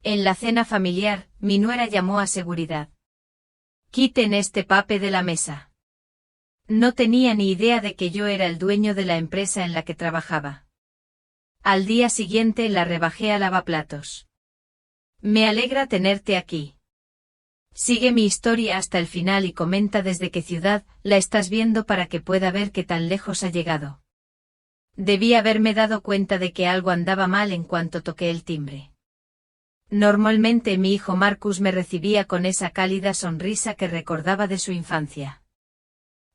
En la cena familiar, mi nuera llamó a seguridad. «Quiten este pape de la mesa». No tenía ni idea de que yo era el dueño de la empresa en la que trabajaba. Al día siguiente la rebajé a lavaplatos. «Me alegra tenerte aquí. Sigue mi historia hasta el final y comenta desde qué ciudad la estás viendo para que pueda ver qué tan lejos ha llegado». Debí haberme dado cuenta de que algo andaba mal en cuanto toqué el timbre. Normalmente mi hijo Marcus me recibía con esa cálida sonrisa que recordaba de su infancia.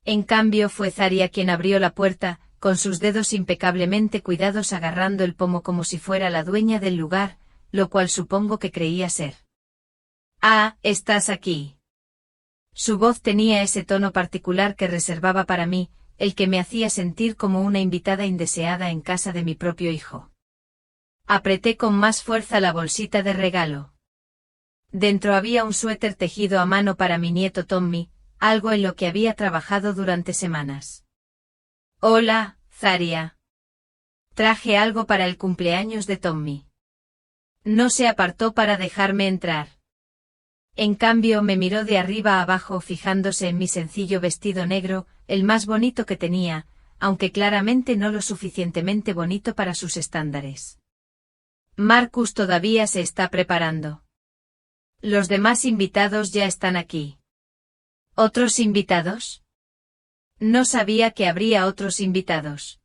En cambio fue Zaria quien abrió la puerta, con sus dedos impecablemente cuidados agarrando el pomo como si fuera la dueña del lugar, lo cual supongo que creía ser. «Ah, estás aquí». Su voz tenía ese tono particular que reservaba para mí, el que me hacía sentir como una invitada indeseada en casa de mi propio hijo. Apreté con más fuerza la bolsita de regalo. Dentro había un suéter tejido a mano para mi nieto Tommy, algo en lo que había trabajado durante semanas. «Hola, Zaria. Traje algo para el cumpleaños de Tommy». No se apartó para dejarme entrar. En cambio me miró de arriba a abajo fijándose en mi sencillo vestido negro, el más bonito que tenía, aunque claramente no lo suficientemente bonito para sus estándares. «Marcus todavía se está preparando. Los demás invitados ya están aquí». «¿Otros invitados?» No sabía que habría otros invitados.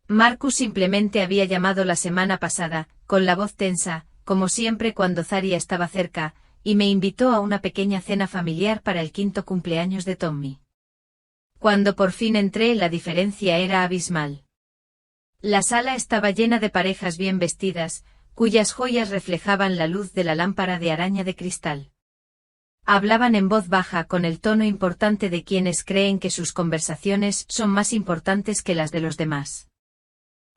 Marcus simplemente había llamado la semana pasada, con la voz tensa, como siempre cuando Zaria estaba cerca, y me invitó a una pequeña cena familiar para el 5º cumpleaños de Tommy. Cuando por fin entré, la diferencia era abismal. La sala estaba llena de parejas bien vestidas, cuyas joyas reflejaban la luz de la lámpara de araña de cristal. Hablaban en voz baja con el tono importante de quienes creen que sus conversaciones son más importantes que las de los demás.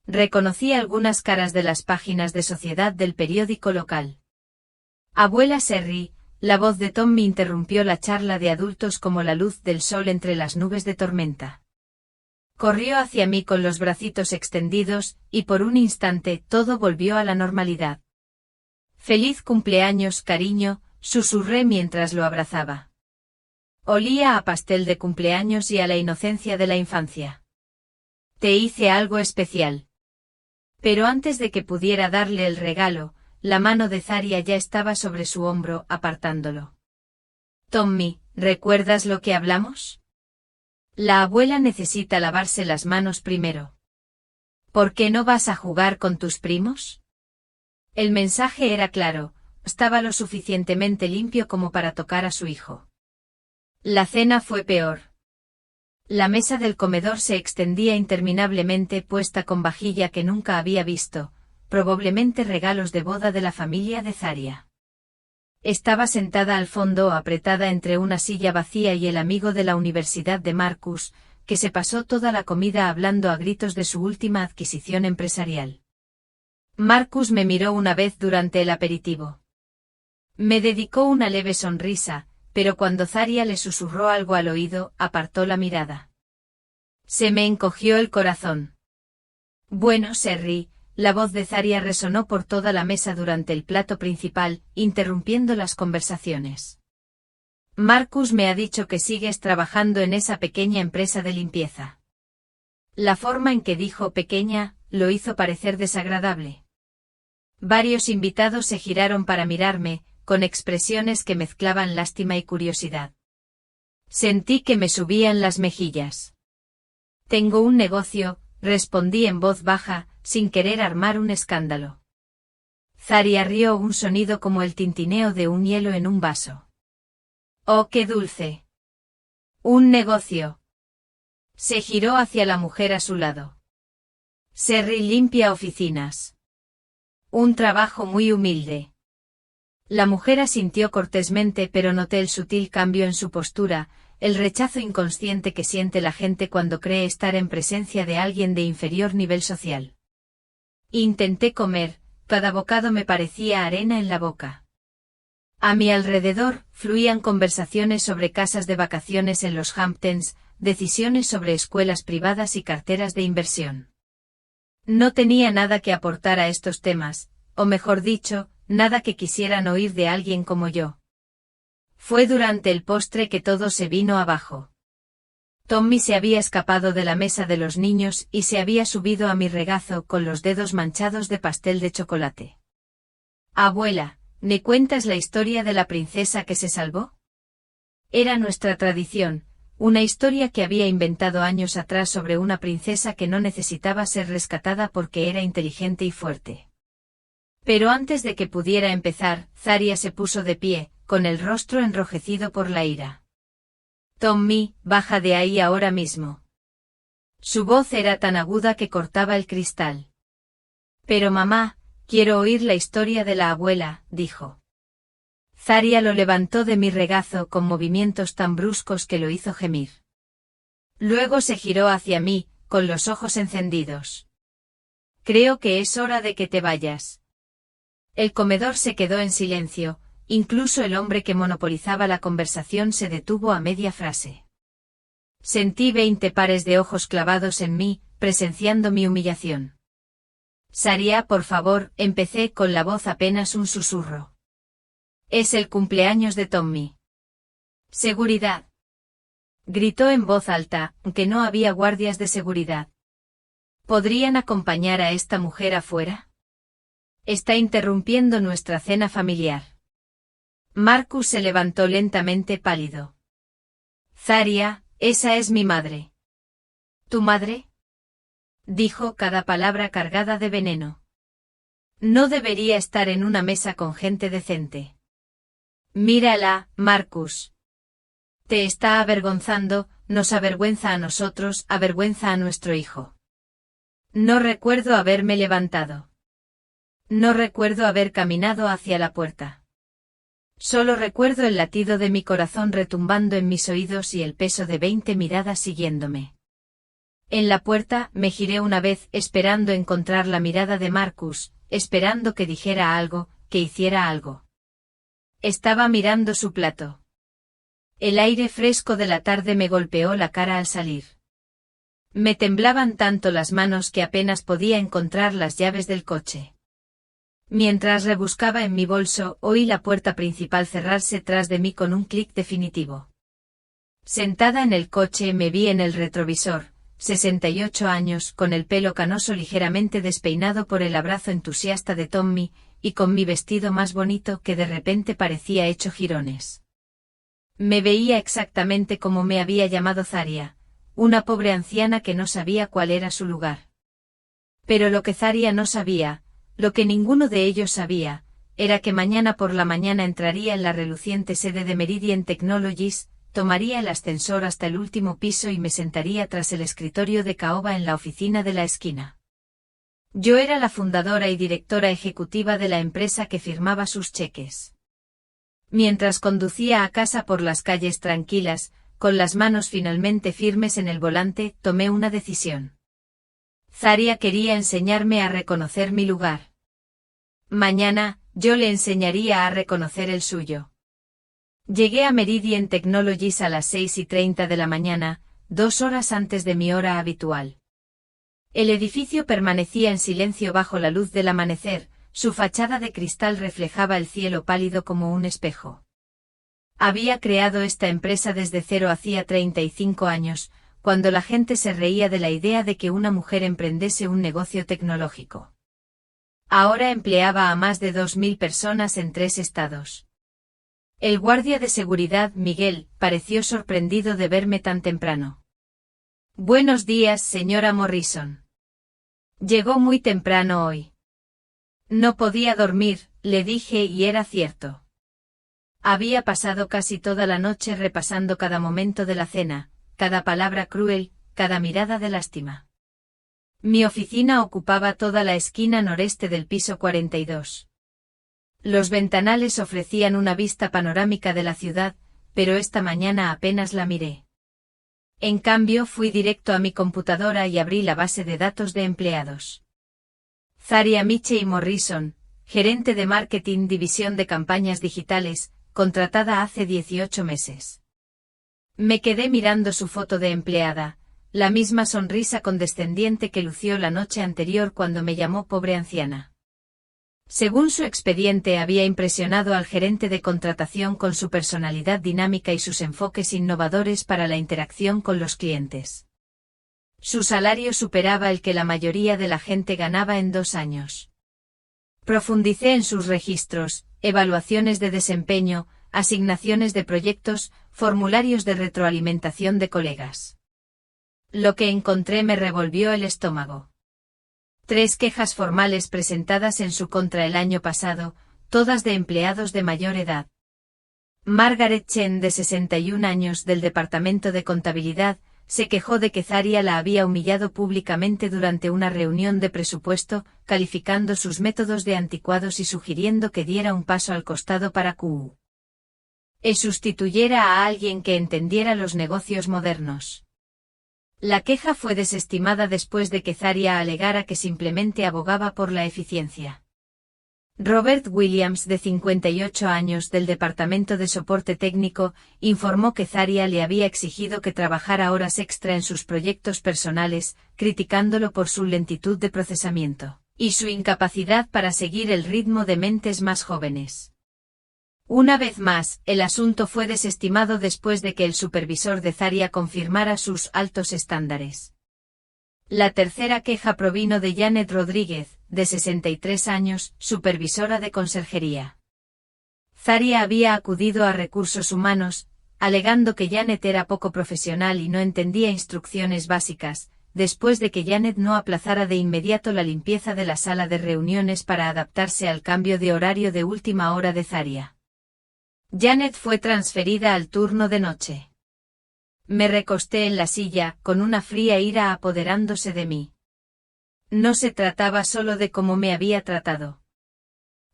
Reconocí algunas caras de las páginas de sociedad del periódico local. «Abuela Serry», la voz de Tommy interrumpió la charla de adultos como la luz del sol entre las nubes de tormenta. Corrió hacia mí con los bracitos extendidos, y por un instante todo volvió a la normalidad. «Feliz cumpleaños, cariño», susurré mientras lo abrazaba. Olía a pastel de cumpleaños y a la inocencia de la infancia. «Te hice algo especial». Pero antes de que pudiera darle el regalo, la mano de Zaria ya estaba sobre su hombro, apartándolo. «Tommy, ¿recuerdas lo que hablamos? La abuela necesita lavarse las manos primero. ¿Por qué no vas a jugar con tus primos?» El mensaje era claro, estaba lo suficientemente limpio como para tocar a su hijo. La cena fue peor. La mesa del comedor se extendía interminablemente puesta con vajilla que nunca había visto, probablemente regalos de boda de la familia de Zaria. Estaba sentada al fondo, apretada entre una silla vacía y el amigo de la universidad de Marcus, que se pasó toda la comida hablando a gritos de su última adquisición empresarial. Marcus me miró una vez durante el aperitivo. Me dedicó una leve sonrisa, pero cuando Zaria le susurró algo al oído, apartó la mirada. Se me encogió el corazón. «Bueno, Serry», la voz de Zaria resonó por toda la mesa durante el plato principal, interrumpiendo las conversaciones. «Marcus me ha dicho que sigues trabajando en esa pequeña empresa de limpieza». La forma en que dijo «pequeña» lo hizo parecer desagradable. Varios invitados se giraron para mirarme, con expresiones que mezclaban lástima y curiosidad. Sentí que me subían las mejillas. «Tengo un negocio», respondí en voz baja, sin querer armar un escándalo. Zaria rió, un sonido como el tintineo de un hielo en un vaso. «Oh, qué dulce. Un negocio». Se giró hacia la mujer a su lado. «Serry limpia oficinas. Un trabajo muy humilde». La mujer asintió cortésmente, pero noté el sutil cambio en su postura, el rechazo inconsciente que siente la gente cuando cree estar en presencia de alguien de inferior nivel social. Intenté comer, cada bocado me parecía arena en la boca. A mi alrededor, fluían conversaciones sobre casas de vacaciones en los Hamptons, decisiones sobre escuelas privadas y carteras de inversión. No tenía nada que aportar a estos temas, o mejor dicho, nada que quisieran oír de alguien como yo. Fue durante el postre que todo se vino abajo. Tommy se había escapado de la mesa de los niños y se había subido a mi regazo con los dedos manchados de pastel de chocolate. Abuela, ¿me cuentas la historia de la princesa que se salvó? Era nuestra tradición, una historia que había inventado años atrás sobre una princesa que no necesitaba ser rescatada porque era inteligente y fuerte. Pero antes de que pudiera empezar, Zarya se puso de pie, con el rostro enrojecido por la ira. Tommy, baja de ahí ahora mismo. Su voz era tan aguda que cortaba el cristal. Pero mamá, quiero oír la historia de la abuela, dijo. Zarya lo levantó de mi regazo con movimientos tan bruscos que lo hizo gemir. Luego se giró hacia mí, con los ojos encendidos. Creo que es hora de que te vayas. El comedor se quedó en silencio, incluso el hombre que monopolizaba la conversación se detuvo a media frase. Sentí 20 pares de ojos clavados en mí, presenciando mi humillación. Zarya, por favor, empecé con la voz apenas un susurro. Es el cumpleaños de Tommy. Seguridad. Gritó en voz alta, aunque no había guardias de seguridad. ¿Podrían acompañar a esta mujer afuera? Está interrumpiendo nuestra cena familiar. Marcus se levantó lentamente pálido. Zarya, esa es mi madre. ¿Tu madre? Dijo cada palabra cargada de veneno. No debería estar en una mesa con gente decente. Mírala, Marcus. Te está avergonzando, nos avergüenza a nosotros, avergüenza a nuestro hijo. No recuerdo haberme levantado. No recuerdo haber caminado hacia la puerta. Solo recuerdo el latido de mi corazón retumbando en mis oídos y el peso de 20 miradas siguiéndome. En la puerta me giré una vez esperando encontrar la mirada de Marcus, esperando que dijera algo, que hiciera algo. Estaba mirando su plato. El aire fresco de la tarde me golpeó la cara al salir. Me temblaban tanto las manos que apenas podía encontrar las llaves del coche. Mientras rebuscaba en mi bolso, oí la puerta principal cerrarse tras de mí con un clic definitivo. Sentada en el coche me vi en el retrovisor, 68 años, con el pelo canoso ligeramente despeinado por el abrazo entusiasta de Tommy, y con mi vestido más bonito que de repente parecía hecho jirones. Me veía exactamente como me había llamado Zarya, una pobre anciana que no sabía cuál era su lugar. Pero lo que Zarya no sabía, lo que ninguno de ellos sabía, era que mañana por la mañana entraría en la reluciente sede de Meridian Technologies, tomaría el ascensor hasta el último piso y me sentaría tras el escritorio de caoba en la oficina de la esquina. Yo era la fundadora y directora ejecutiva de la empresa que firmaba sus cheques. Mientras conducía a casa por las calles tranquilas, con las manos finalmente firmes en el volante, tomé una decisión. Zarya quería enseñarme a reconocer mi lugar. Mañana, yo le enseñaría a reconocer el suyo. Llegué a Meridian Technologies a las 6:30 de la mañana, 2 horas antes de mi hora habitual. El edificio permanecía en silencio bajo la luz del amanecer, su fachada de cristal reflejaba el cielo pálido como un espejo. Había creado esta empresa desde cero hacía 35 años, cuando la gente se reía de la idea de que una mujer emprendese un negocio tecnológico. Ahora empleaba a más de 2000 personas en 3 estados. El guardia de seguridad, Miguel, pareció sorprendido de verme tan temprano. Buenos días, señora Morrison. Llegó muy temprano hoy. No podía dormir, le dije y era cierto. Había pasado casi toda la noche repasando cada momento de la cena, cada palabra cruel, cada mirada de lástima. Mi oficina ocupaba toda la esquina noreste del piso 42. Los ventanales ofrecían una vista panorámica de la ciudad, pero esta mañana apenas la miré. En cambio fui directo a mi computadora y abrí la base de datos de empleados. Zarya Michey Morrison, gerente de marketing división de campañas digitales, contratada hace 18 meses. Me quedé mirando su foto de empleada, la misma sonrisa condescendiente que lució la noche anterior cuando me llamó pobre anciana. Según su expediente, había impresionado al gerente de contratación con su personalidad dinámica y sus enfoques innovadores para la interacción con los clientes. Su salario superaba el que la mayoría de la gente ganaba en 2 años. Profundicé en sus registros, evaluaciones de desempeño, asignaciones de proyectos, formularios de retroalimentación de colegas. Lo que encontré me revolvió el estómago. 3 quejas formales presentadas en su contra el año pasado, todas de empleados de mayor edad. Margaret Chen, de 61 años, del Departamento de Contabilidad, se quejó de que Zaria la había humillado públicamente durante una reunión de presupuesto, calificando sus métodos de anticuados y sugiriendo que diera un paso al costado para que sustituyera a alguien que entendiera los negocios modernos. La queja fue desestimada después de que Zaria alegara que simplemente abogaba por la eficiencia. Robert Williams, de 58 años, del Departamento de Soporte Técnico, informó que Zaria le había exigido que trabajara horas extra en sus proyectos personales, criticándolo por su lentitud de procesamiento y su incapacidad para seguir el ritmo de mentes más jóvenes. Una vez más, el asunto fue desestimado después de que el supervisor de Zaria confirmara sus altos estándares. La tercera queja provino de Janet Rodríguez, de 63 años, supervisora de conserjería. Zaria había acudido a recursos humanos, alegando que Janet era poco profesional y no entendía instrucciones básicas, después de que Janet no aplazara de inmediato la limpieza de la sala de reuniones para adaptarse al cambio de horario de última hora de Zaria. Janet fue transferida al turno de noche. Me recosté en la silla, con una fría ira apoderándose de mí. No se trataba solo de cómo me había tratado.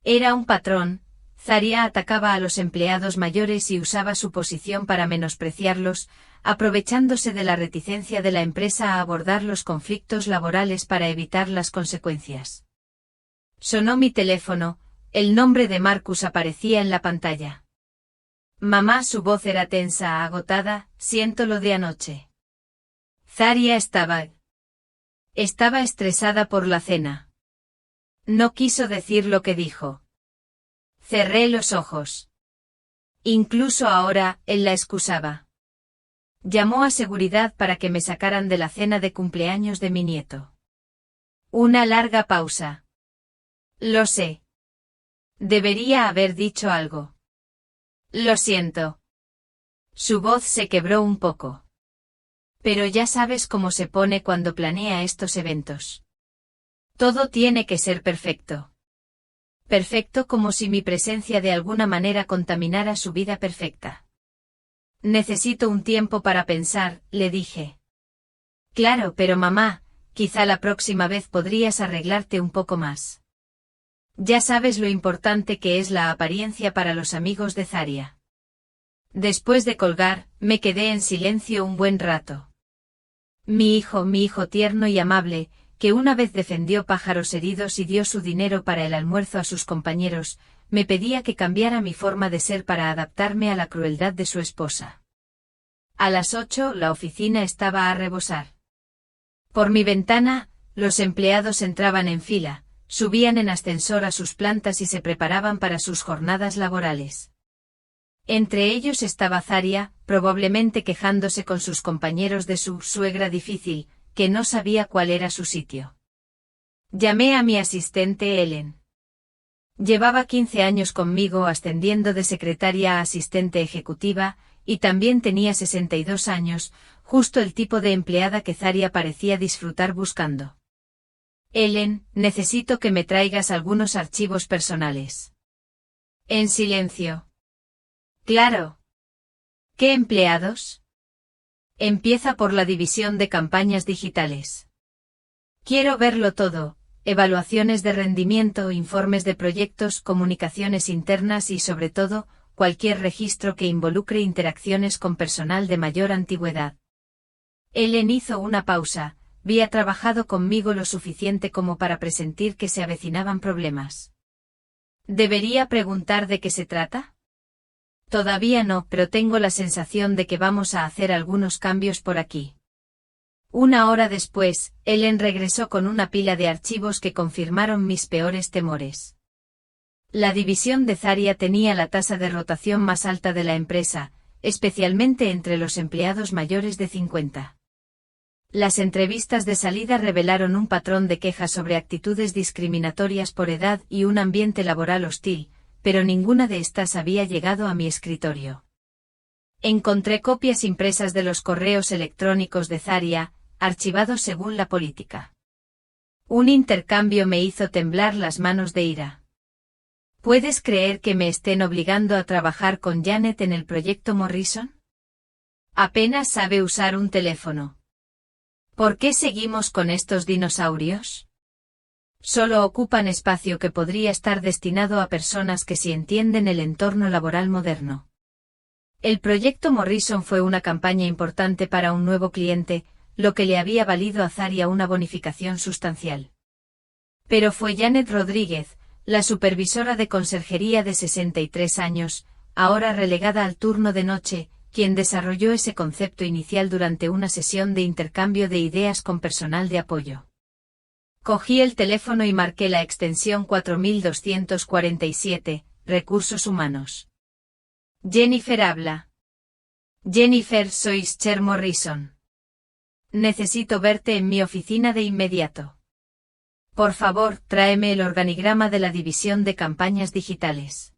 Era un patrón. Zaria atacaba a los empleados mayores y usaba su posición para menospreciarlos, aprovechándose de la reticencia de la empresa a abordar los conflictos laborales para evitar las consecuencias. Sonó mi teléfono, el nombre de Marcus aparecía en la pantalla. Mamá, su voz era tensa, agotada, siento lo de anoche. Zaria estaba estresada por la cena. No quiso decir lo que dijo. Cerré los ojos. Incluso ahora, él la excusaba. Llamó a seguridad para que me sacaran de la cena de cumpleaños de mi nieto. Una larga pausa. Lo sé. Debería haber dicho algo. Lo siento. Su voz se quebró un poco. Pero ya sabes cómo se pone cuando planea estos eventos. Todo tiene que ser perfecto. Perfecto, como si mi presencia de alguna manera contaminara su vida perfecta. Necesito un tiempo para pensar, le dije. Claro, pero mamá, quizá la próxima vez podrías arreglarte un poco más. Ya sabes lo importante que es la apariencia para los amigos de Zaria. Después de colgar, me quedé en silencio un buen rato. Mi hijo tierno y amable, que una vez defendió pájaros heridos y dio su dinero para el almuerzo a sus compañeros, me pedía que cambiara mi forma de ser para adaptarme a la crueldad de su esposa. A las 8, la oficina estaba a rebosar. Por mi ventana, los empleados entraban en fila, subían en ascensor a sus plantas y se preparaban para sus jornadas laborales. Entre ellos estaba Zaria, probablemente quejándose con sus compañeros de su suegra difícil, que no sabía cuál era su sitio. Llamé a mi asistente Ellen. Llevaba 15 años conmigo, ascendiendo de secretaria a asistente ejecutiva, y también tenía 62 años, justo el tipo de empleada que Zaria parecía disfrutar buscando. Ellen, necesito que me traigas algunos archivos personales. En silencio. Claro. ¿Qué empleados? Empieza por la división de campañas digitales. Quiero verlo todo, evaluaciones de rendimiento, informes de proyectos, comunicaciones internas y sobre todo, cualquier registro que involucre interacciones con personal de mayor antigüedad. Ellen hizo una pausa. Había trabajado conmigo lo suficiente como para presentir que se avecinaban problemas. ¿Debería preguntar de qué se trata? Todavía no, pero tengo la sensación de que vamos a hacer algunos cambios por aquí. Una hora después, Ellen regresó con una pila de archivos que confirmaron mis peores temores. La división de Zaria tenía la tasa de rotación más alta de la empresa, especialmente entre los empleados mayores de 50. Las entrevistas de salida revelaron un patrón de quejas sobre actitudes discriminatorias por edad y un ambiente laboral hostil, pero ninguna de estas había llegado a mi escritorio. Encontré copias impresas de los correos electrónicos de Zaria, archivados según la política. Un intercambio me hizo temblar las manos de ira. ¿Puedes creer que me estén obligando a trabajar con Janet en el proyecto Morrison? Apenas sabe usar un teléfono. ¿Por qué seguimos con estos dinosaurios? Solo ocupan espacio que podría estar destinado a personas que sí entienden el entorno laboral moderno. El proyecto Morrison fue una campaña importante para un nuevo cliente, lo que le había valido a Zaria una bonificación sustancial. Pero fue Janet Rodríguez, la supervisora de conserjería de 63 años, ahora relegada al turno de noche, quien desarrolló ese concepto inicial durante una sesión de intercambio de ideas con personal de apoyo. Cogí el teléfono y marqué la extensión 4247, Recursos Humanos. Jennifer habla. Jennifer, sois Cher Morrison. Necesito verte en mi oficina de inmediato. Por favor, tráeme el organigrama de la división de campañas digitales.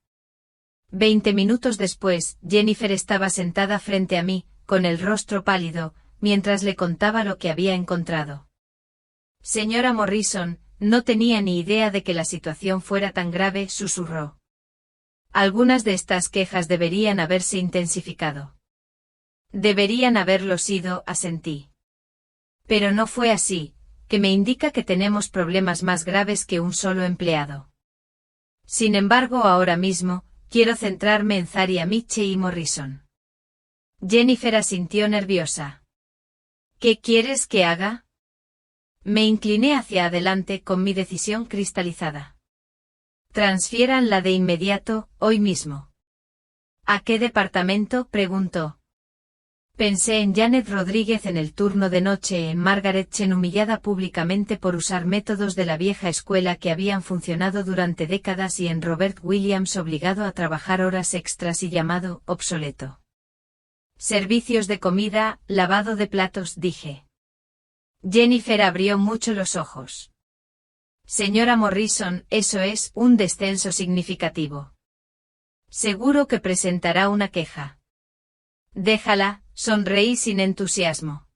20 minutos después, Jennifer estaba sentada frente a mí, con el rostro pálido, mientras le contaba lo que había encontrado. Señora Morrison, no tenía ni idea de que la situación fuera tan grave, susurró. Algunas de estas quejas deberían haberse intensificado. Deberían haberlo sido, asentí. Pero no fue así, que me indica que tenemos problemas más graves que un solo empleado. Sin embargo, ahora mismo, quiero centrarme en Zaria Mitchell y Morrison. Jennifer asintió nerviosa. ¿Qué quieres que haga? Me incliné hacia adelante con mi decisión cristalizada. Transfiéranla de inmediato, hoy mismo. ¿A qué departamento?, preguntó. Pensé en Janet Rodríguez en el turno de noche, en Margaret Chen humillada públicamente por usar métodos de la vieja escuela que habían funcionado durante décadas y en Robert Williams obligado a trabajar horas extras y llamado obsoleto. Servicios de comida, lavado de platos, dije. Jennifer abrió mucho los ojos. Señora Morrison, eso es un descenso significativo. Seguro que presentará una queja. Déjala, sonreí sin entusiasmo.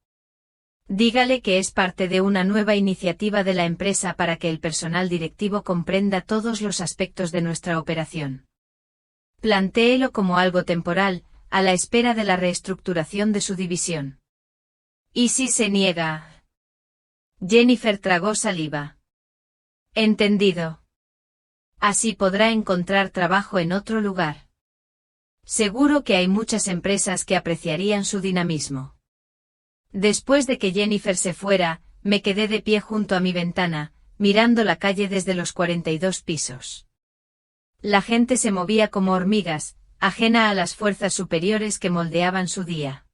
Dígale que es parte de una nueva iniciativa de la empresa para que el personal directivo comprenda todos los aspectos de nuestra operación. Plantéelo como algo temporal, a la espera de la reestructuración de su división. ¿Y si se niega? Jennifer tragó saliva. Entendido. Así podrá encontrar trabajo en otro lugar. Seguro que hay muchas empresas que apreciarían su dinamismo. Después de que Jennifer se fuera, me quedé de pie junto a mi ventana, mirando la calle desde los 42 pisos. La gente se movía como hormigas, ajena a las fuerzas superiores que moldeaban su día.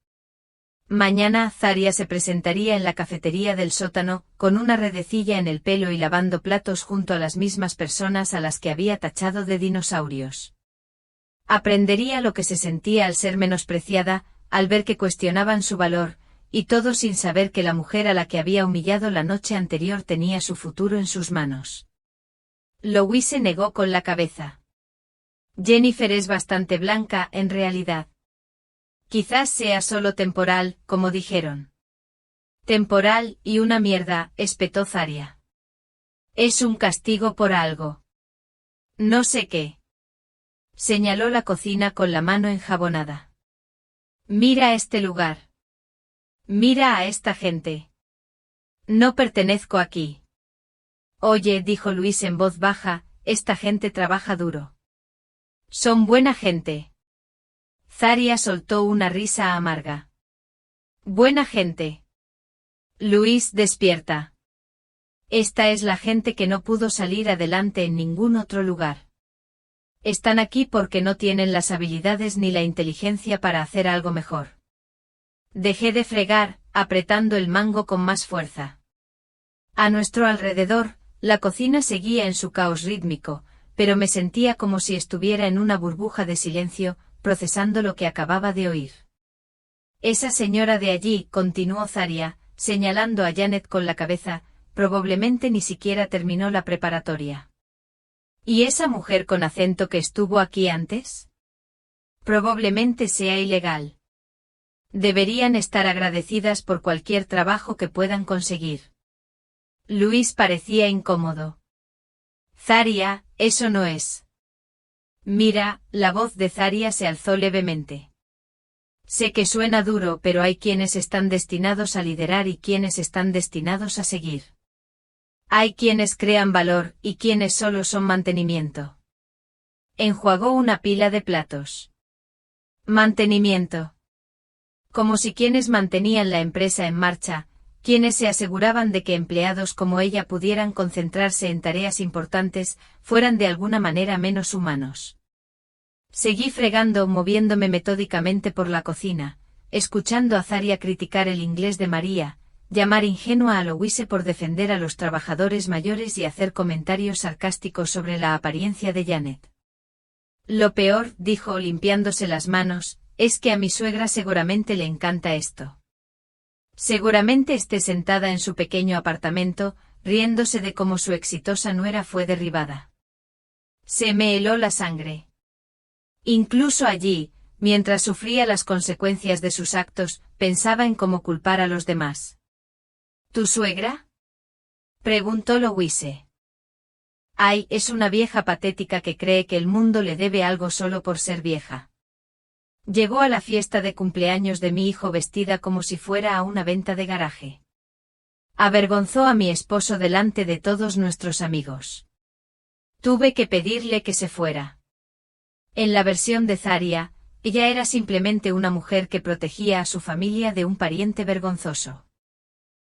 Mañana Zaria se presentaría en la cafetería del sótano, con una redecilla en el pelo y lavando platos junto a las mismas personas a las que había tachado de dinosaurios. Aprendería lo que se sentía al ser menospreciada, al ver que cuestionaban su valor, y todo sin saber que la mujer a la que había humillado la noche anterior tenía su futuro en sus manos. Louise negó con la cabeza. Jennifer es bastante blanca, en realidad. Quizás sea solo temporal, como dijeron. Temporal y una mierda, espetó Zaria. Es un castigo por algo. No sé qué. Señaló la cocina con la mano enjabonada. Mira este lugar. Mira a esta gente. No pertenezco aquí. Oye, dijo Luis en voz baja, esta gente trabaja duro. Son buena gente. Zaria soltó una risa amarga. Buena gente. Luis, despierta. Esta es la gente que no pudo salir adelante en ningún otro lugar. Están aquí porque no tienen las habilidades ni la inteligencia para hacer algo mejor. Dejé de fregar, apretando el mango con más fuerza. A nuestro alrededor, la cocina seguía en su caos rítmico, pero me sentía como si estuviera en una burbuja de silencio, procesando lo que acababa de oír. Esa señora de allí, continuó Zarya, señalando a Janet con la cabeza, probablemente ni siquiera terminó la preparatoria. ¿Y esa mujer con acento que estuvo aquí antes? Probablemente sea ilegal. Deberían estar agradecidas por cualquier trabajo que puedan conseguir. Luis parecía incómodo. Zarya, eso no es. Mira, la voz de Zarya se alzó levemente. Sé que suena duro, pero hay quienes están destinados a liderar y quienes están destinados a seguir. Hay quienes crean valor y quienes solo son mantenimiento. Enjuagó una pila de platos. Mantenimiento. Como si quienes mantenían la empresa en marcha, quienes se aseguraban de que empleados como ella pudieran concentrarse en tareas importantes, fueran de alguna manera menos humanos. Seguí fregando, moviéndome metódicamente por la cocina, escuchando a Zarya criticar el inglés de María, llamar ingenua a Louise por defender a los trabajadores mayores y hacer comentarios sarcásticos sobre la apariencia de Janet. Lo peor, dijo limpiándose las manos, es que a mi suegra seguramente le encanta esto. Seguramente esté sentada en su pequeño apartamento, riéndose de cómo su exitosa nuera fue derribada. Se me heló la sangre. Incluso allí, mientras sufría las consecuencias de sus actos, pensaba en cómo culpar a los demás. ¿Tu suegra?, preguntó Louise. Ay, es una vieja patética que cree que el mundo le debe algo solo por ser vieja. Llegó a la fiesta de cumpleaños de mi hijo vestida como si fuera a una venta de garaje. Avergonzó a mi esposo delante de todos nuestros amigos. Tuve que pedirle que se fuera. En la versión de Zarya, ella era simplemente una mujer que protegía a su familia de un pariente vergonzoso.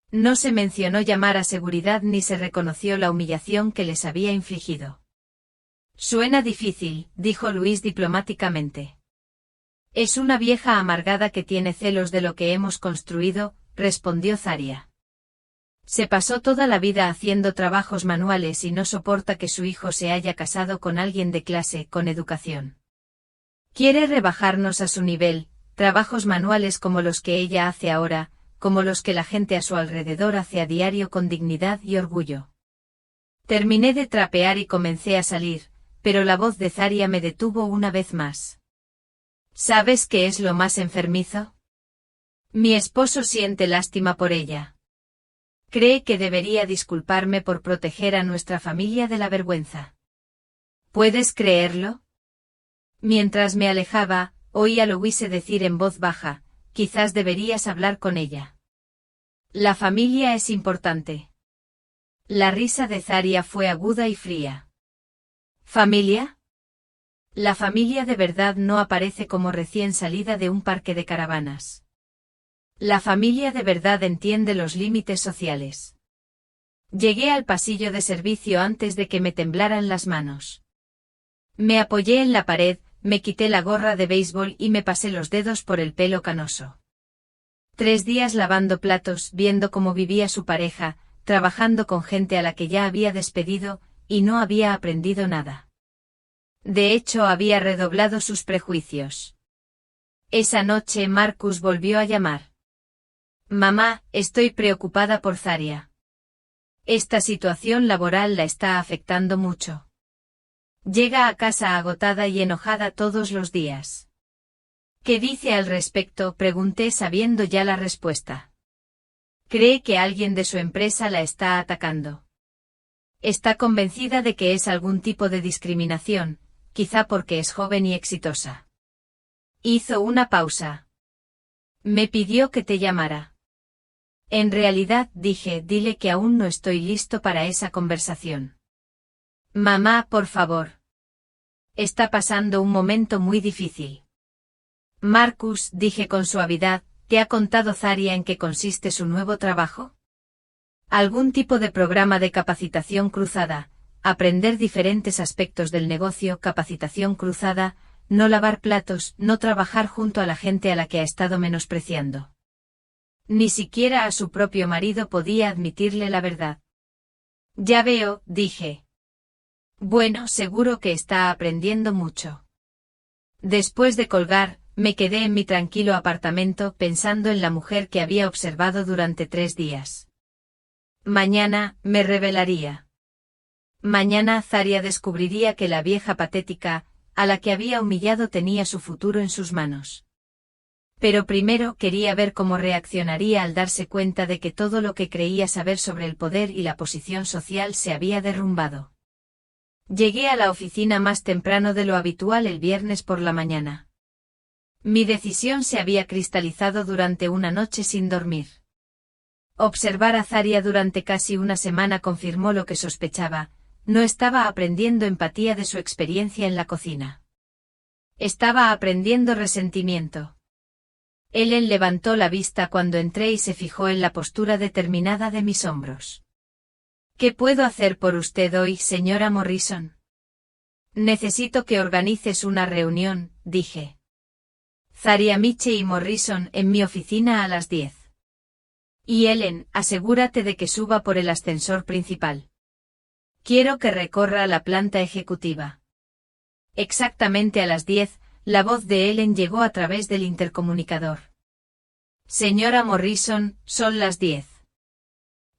No se mencionó llamar a seguridad ni se reconoció la humillación que les había infligido. Suena difícil, dijo Luis diplomáticamente. Es una vieja amargada que tiene celos de lo que hemos construido, respondió Zarya. Se pasó toda la vida haciendo trabajos manuales y no soporta que su hijo se haya casado con alguien de clase, con educación. Quiere rebajarnos a su nivel, trabajos manuales como los que ella hace ahora, como los que la gente a su alrededor hace a diario con dignidad y orgullo. Terminé de trapear y comencé a salir, pero la voz de Zarya me detuvo una vez más. ¿Sabes qué es lo más enfermizo? Mi esposo siente lástima por ella. Cree que debería disculparme por proteger a nuestra familia de la vergüenza. ¿Puedes creerlo? Mientras me alejaba, oí a Louise decir en voz baja, quizás deberías hablar con ella. La familia es importante. La risa de Zarya fue aguda y fría. ¿Familia? La familia de verdad no aparece como recién salida de un parque de caravanas. La familia de verdad entiende los límites sociales. Llegué al pasillo de servicio antes de que me temblaran las manos. Me apoyé en la pared, me quité la gorra de béisbol y me pasé los dedos por el pelo canoso. 3 días lavando platos, viendo cómo vivía su pareja, trabajando con gente a la que ya había despedido, y no había aprendido nada. De hecho, había redoblado sus prejuicios. Esa noche Marcus volvió a llamar. Mamá, estoy preocupada por Zarya. Esta situación laboral la está afectando mucho. Llega a casa agotada y enojada todos los días. ¿Qué dice al respecto?, pregunté sabiendo ya la respuesta. Cree que alguien de su empresa la está atacando. Está convencida de que es algún tipo de discriminación, quizá porque es joven y exitosa. Hizo una pausa. Me pidió que te llamara. En realidad, dije, dile que aún no estoy listo para esa conversación. Mamá, por favor. Está pasando un momento muy difícil. Marcus, dije con suavidad, ¿te ha contado Zarya en qué consiste su nuevo trabajo? Algún tipo de programa de capacitación cruzada, aprender diferentes aspectos del negocio, capacitación cruzada, no lavar platos, no trabajar junto a la gente a la que ha estado menospreciando. Ni siquiera a su propio marido podía admitirle la verdad. Ya veo, dije. Bueno, seguro que está aprendiendo mucho. Después de colgar, me quedé en mi tranquilo apartamento pensando en la mujer que había observado durante 3 días. Mañana, me revelaría. Mañana Zarya descubriría que la vieja patética, a la que había humillado, tenía su futuro en sus manos. Pero primero quería ver cómo reaccionaría al darse cuenta de que todo lo que creía saber sobre el poder y la posición social se había derrumbado. Llegué a la oficina más temprano de lo habitual el viernes por la mañana. Mi decisión se había cristalizado durante una noche sin dormir. Observar a Zarya durante casi una semana confirmó lo que sospechaba: no estaba aprendiendo empatía de su experiencia en la cocina. Estaba aprendiendo resentimiento. Ellen levantó la vista cuando entré y se fijó en la postura determinada de mis hombros. ¿Qué puedo hacer por usted hoy, señora Morrison? Necesito que organices una reunión, dije. Zarya, Miche y Morrison en mi oficina a las 10. Y Ellen, asegúrate de que suba por el ascensor principal. Quiero que recorra la planta ejecutiva. Exactamente a las 10, la voz de Ellen llegó a través del intercomunicador. Señora Morrison, son las 10.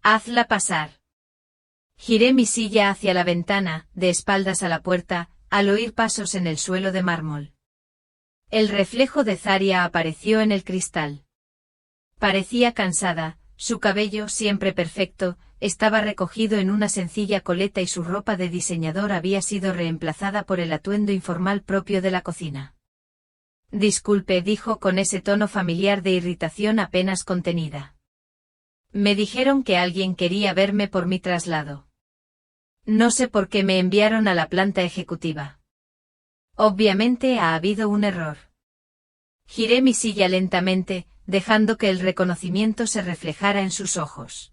Hazla pasar. Giré mi silla hacia la ventana, de espaldas a la puerta, al oír pasos en el suelo de mármol. El reflejo de Zarya apareció en el cristal. Parecía cansada, su cabello, siempre perfecto, estaba recogido en una sencilla coleta y su ropa de diseñador había sido reemplazada por el atuendo informal propio de la cocina. Disculpe, dijo con ese tono familiar de irritación apenas contenida. Me dijeron que alguien quería verme por mi traslado. No sé por qué me enviaron a la planta ejecutiva. Obviamente ha habido un error. Giré mi silla lentamente, dejando que el reconocimiento se reflejara en sus ojos.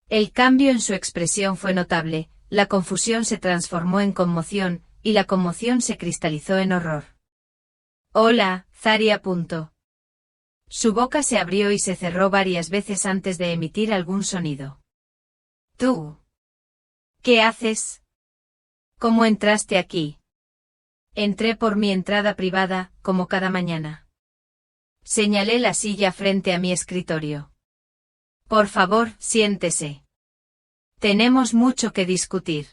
El cambio en su expresión fue notable, la confusión se transformó en conmoción, y la conmoción se cristalizó en horror. Hola, Zarya. Su boca se abrió y se cerró varias veces antes de emitir algún sonido. ¿Tú? ¿Qué haces? ¿Cómo entraste aquí? Entré por mi entrada privada, como cada mañana. Señalé la silla frente a mi escritorio. Por favor, siéntese. Tenemos mucho que discutir.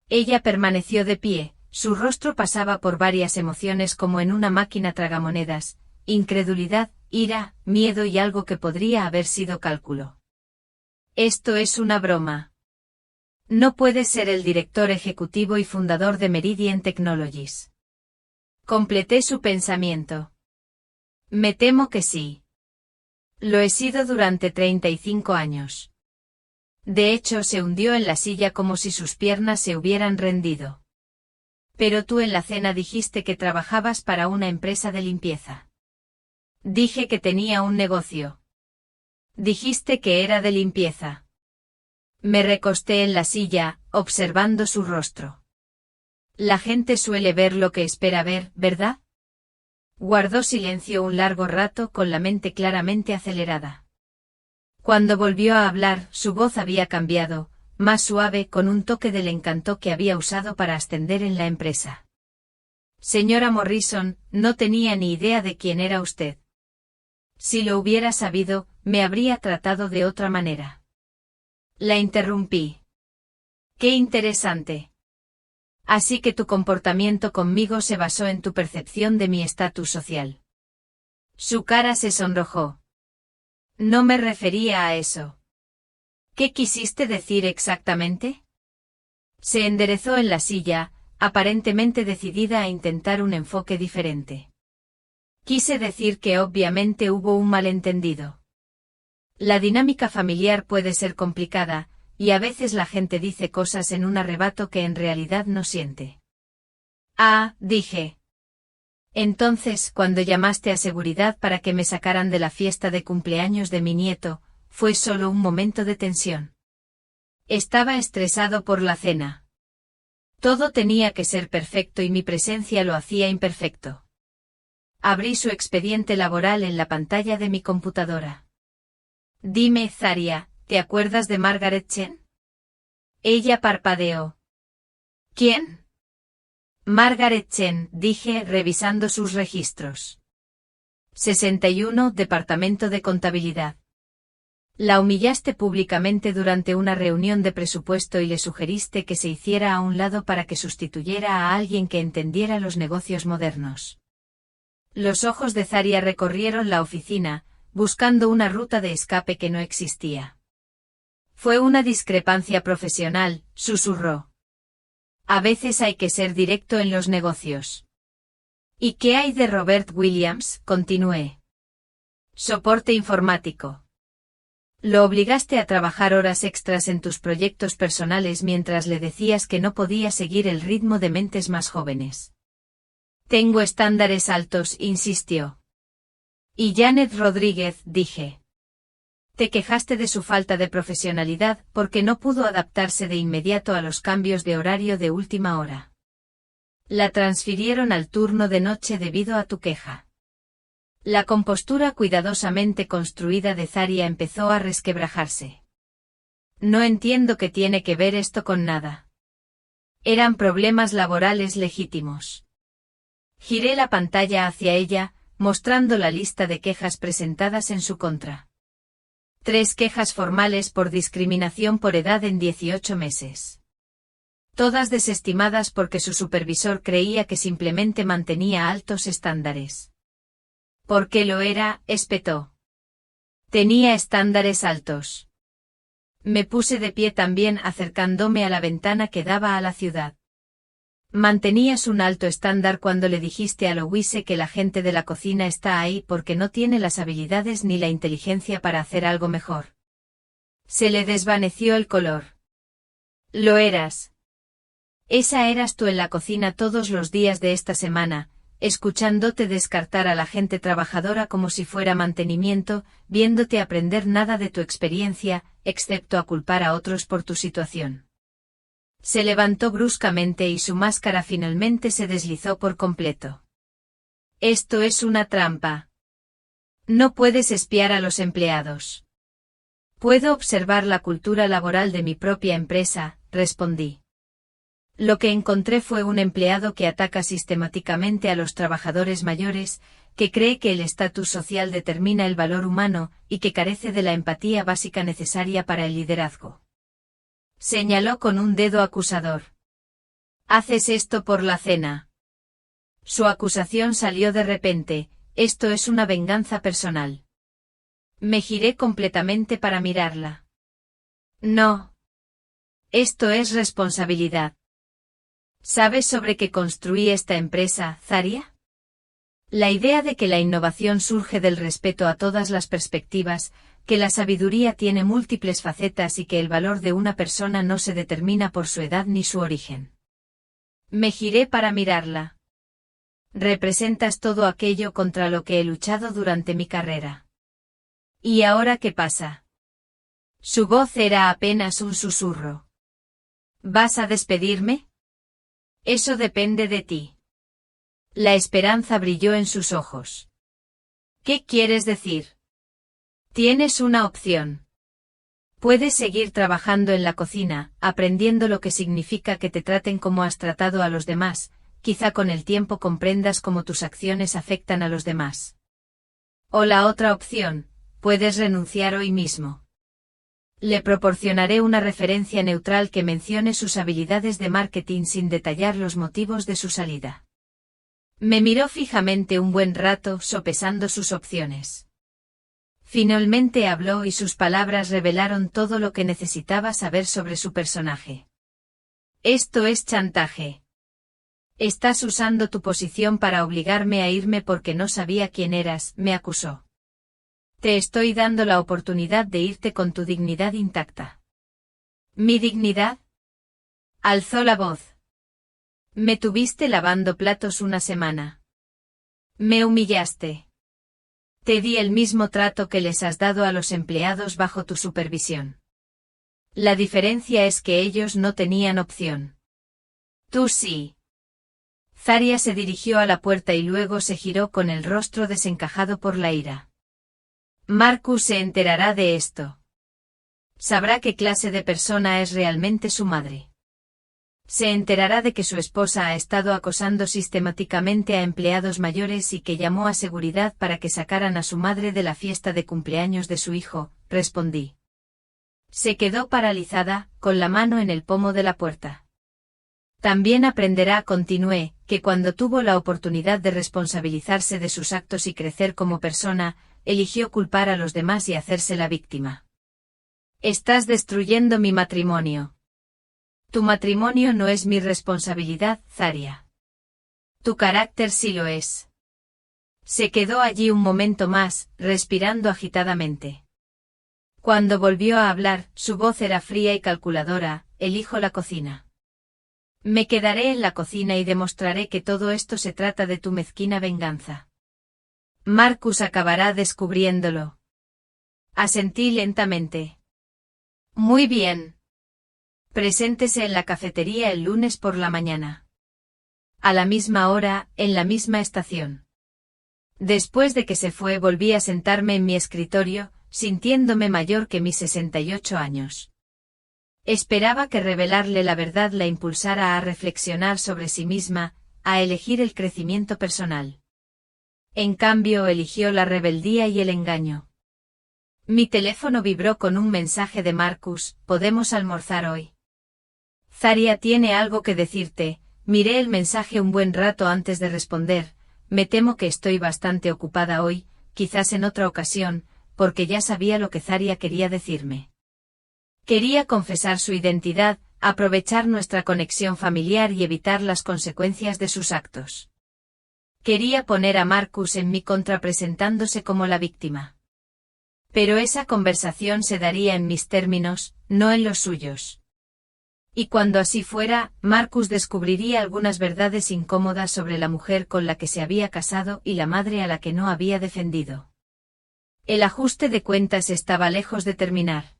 Ella permaneció de pie, su rostro pasaba por varias emociones como en una máquina tragamonedas: incredulidad, ira, miedo y algo que podría haber sido cálculo. Esto es una broma. No puedes ser el director ejecutivo y fundador de Meridian Technologies. Completé su pensamiento. Me temo que sí. Lo he sido durante 35 años. De hecho, se hundió en la silla como si sus piernas se hubieran rendido. Pero tú en la cena dijiste que trabajabas para una empresa de limpieza. Dije que tenía un negocio. Dijiste que era de limpieza. Me recosté en la silla, observando su rostro. La gente suele ver lo que espera ver, ¿verdad? Guardó silencio un largo rato con la mente claramente acelerada. Cuando volvió a hablar, su voz había cambiado, más suave, con un toque del encanto que había usado para ascender en la empresa. Señora Morrison, no tenía ni idea de quién era usted. Si lo hubiera sabido, me habría tratado de otra manera. La interrumpí. Qué interesante. Así que tu comportamiento conmigo se basó en tu percepción de mi estatus social. Su cara se sonrojó. No me refería a eso. ¿Qué quisiste decir exactamente? Se enderezó en la silla, aparentemente decidida a intentar un enfoque diferente. Quise decir que obviamente hubo un malentendido. La dinámica familiar puede ser complicada, y a veces la gente dice cosas en un arrebato que en realidad no siente. Ah, dije. Entonces, cuando llamaste a seguridad para que me sacaran de la fiesta de cumpleaños de mi nieto, fue solo un momento de tensión. Estaba estresado por la cena. Todo tenía que ser perfecto y mi presencia lo hacía imperfecto. Abrí su expediente laboral en la pantalla de mi computadora. Dime, Zarya, ¿te acuerdas de Margaret Chen? Ella parpadeó. ¿Quién? Margaret Chen, dije, revisando sus registros. 61, Departamento de Contabilidad. La humillaste públicamente durante una reunión de presupuesto y le sugeriste que se hiciera a un lado para que sustituyera a alguien que entendiera los negocios modernos. Los ojos de Zarya recorrieron la oficina, buscando una ruta de escape que no existía. Fue una discrepancia profesional, susurró. A veces hay que ser directo en los negocios. ¿Y qué hay de Robert Williams? Continué. Soporte informático. Lo obligaste a trabajar horas extras en tus proyectos personales mientras le decías que no podía seguir el ritmo de mentes más jóvenes. Tengo estándares altos, insistió. Y Janet Rodríguez, dije. Te quejaste de su falta de profesionalidad porque no pudo adaptarse de inmediato a los cambios de horario de última hora. La transfirieron al turno de noche debido a tu queja. La compostura cuidadosamente construida de Zarya empezó a resquebrajarse. No entiendo qué tiene que ver esto con nada. Eran problemas laborales legítimos. Giré la pantalla hacia ella, mostrando la lista de quejas presentadas en su contra. 3 quejas formales por discriminación por edad en 18 meses. Todas desestimadas porque su supervisor creía que simplemente mantenía altos estándares. ¿Por qué lo era?, espetó. Tenía estándares altos. Me puse de pie también acercándome a la ventana que daba a la ciudad. Mantenías un alto estándar cuando le dijiste a Louise que la gente de la cocina está ahí porque no tiene las habilidades ni la inteligencia para hacer algo mejor. Se le desvaneció el color. Lo eras. Esa eras tú en la cocina todos los días de esta semana, escuchándote descartar a la gente trabajadora como si fuera mantenimiento, viéndote aprender nada de tu experiencia, excepto a culpar a otros por tu situación. Se levantó bruscamente y su máscara finalmente se deslizó por completo. Esto es una trampa. No puedes espiar a los empleados. Puedo observar la cultura laboral de mi propia empresa, respondí. Lo que encontré fue un empleado que ataca sistemáticamente a los trabajadores mayores, que cree que el estatus social determina el valor humano y que carece de la empatía básica necesaria para el liderazgo. Señaló con un dedo acusador. ¿Haces esto por la cena? Su acusación salió de repente, esto es una venganza personal. Me giré completamente para mirarla. No. Esto es responsabilidad. ¿Sabes sobre qué construí esta empresa, Zarya? La idea de que la innovación surge del respeto a todas las perspectivas, que la sabiduría tiene múltiples facetas y que el valor de una persona no se determina por su edad ni su origen. Me giré para mirarla. Representas todo aquello contra lo que he luchado durante mi carrera. ¿Y ahora qué pasa? Su voz era apenas un susurro. ¿Vas a despedirme? Eso depende de ti. La esperanza brilló en sus ojos. ¿Qué quieres decir? Tienes una opción. Puedes seguir trabajando en la cocina, aprendiendo lo que significa que te traten como has tratado a los demás, quizá con el tiempo comprendas cómo tus acciones afectan a los demás. O la otra opción, puedes renunciar hoy mismo. Le proporcionaré una referencia neutral que mencione sus habilidades de marketing sin detallar los motivos de su salida. Me miró fijamente un buen rato, sopesando sus opciones. Finalmente habló y sus palabras revelaron todo lo que necesitaba saber sobre su personaje. Esto es chantaje. Estás usando tu posición para obligarme a irme porque no sabía quién eras, me acusó. Te estoy dando la oportunidad de irte con tu dignidad intacta. ¿Mi dignidad? Alzó la voz. Me tuviste lavando platos una semana. Me humillaste. Te di el mismo trato que les has dado a los empleados bajo tu supervisión. La diferencia es que ellos no tenían opción. Tú sí. Zarya se dirigió a la puerta y luego se giró con el rostro desencajado por la ira. Marcus se enterará de esto. Sabrá qué clase de persona es realmente su madre. Se enterará de que su esposa ha estado acosando sistemáticamente a empleados mayores y que llamó a seguridad para que sacaran a su madre de la fiesta de cumpleaños de su hijo, respondí. Se quedó paralizada, con la mano en el pomo de la puerta. También aprenderá, continué, que cuando tuvo la oportunidad de responsabilizarse de sus actos y crecer como persona, eligió culpar a los demás y hacerse la víctima. Estás destruyendo mi matrimonio. Tu matrimonio no es mi responsabilidad, Zaria. Tu carácter sí lo es. Se quedó allí un momento más, respirando agitadamente. Cuando volvió a hablar, su voz era fría y calculadora. Elijo la cocina. Me quedaré en la cocina y demostraré que todo esto se trata de tu mezquina venganza. Marcus acabará descubriéndolo. Asentí lentamente. Muy bien. Preséntese en la cafetería el lunes por la mañana. A la misma hora, en la misma estación. Después de que se fue, volví a sentarme en mi escritorio, sintiéndome mayor que mis 68 años. Esperaba que revelarle la verdad la impulsara a reflexionar sobre sí misma, a elegir el crecimiento personal. En cambio, eligió la rebeldía y el engaño. Mi teléfono vibró con un mensaje de Marcus. ¿Podemos almorzar hoy? Zaria tiene algo que decirte. Miré el mensaje un buen rato antes de responder. Me temo que estoy bastante ocupada hoy, quizás en otra ocasión, porque ya sabía lo que Zaria quería decirme. Quería confesar su identidad, aprovechar nuestra conexión familiar y evitar las consecuencias de sus actos. Quería poner a Marcus en mi contra presentándose como la víctima. Pero esa conversación se daría en mis términos, no en los suyos. Y cuando así fuera, Marcus descubriría algunas verdades incómodas sobre la mujer con la que se había casado y la madre a la que no había defendido. El ajuste de cuentas estaba lejos de terminar.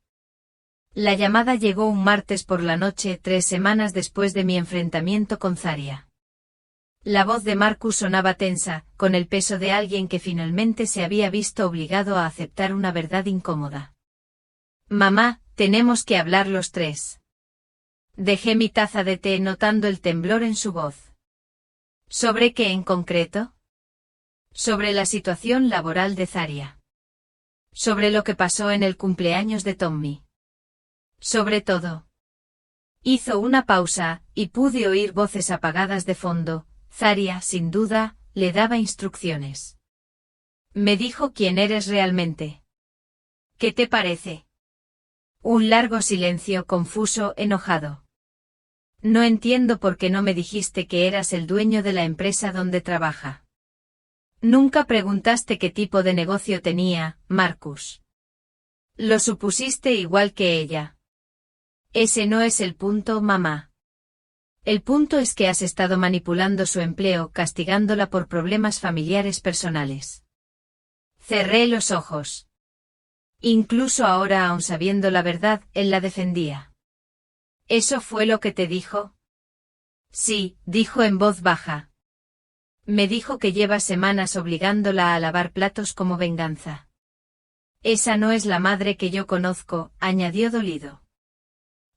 La llamada llegó un martes por la noche, 3 semanas después de mi enfrentamiento con Zaria. La voz de Marcus sonaba tensa, con el peso de alguien que finalmente se había visto obligado a aceptar una verdad incómoda. Mamá, tenemos que hablar los tres. Dejé mi taza de té notando el temblor en su voz. ¿Sobre qué en concreto? Sobre la situación laboral de Zaria. Sobre lo que pasó en el cumpleaños de Tommy. Sobre todo. Hizo una pausa, y pude oír voces apagadas de fondo. Zaria, sin duda, le daba instrucciones. Me dijo quién eres realmente. ¿Qué te parece? Un largo silencio, confuso, enojado. No entiendo por qué no me dijiste que eras el dueño de la empresa donde trabaja. Nunca preguntaste qué tipo de negocio tenía, Marcus. Lo supusiste igual que ella. Ese no es el punto, mamá. El punto es que has estado manipulando su empleo, castigándola por problemas familiares personales. Cerré los ojos. Incluso ahora, aun sabiendo la verdad, él la defendía. ¿Eso fue lo que te dijo? Sí, dijo en voz baja. Me dijo que lleva semanas obligándola a lavar platos como venganza. Esa no es la madre que yo conozco, añadió dolido.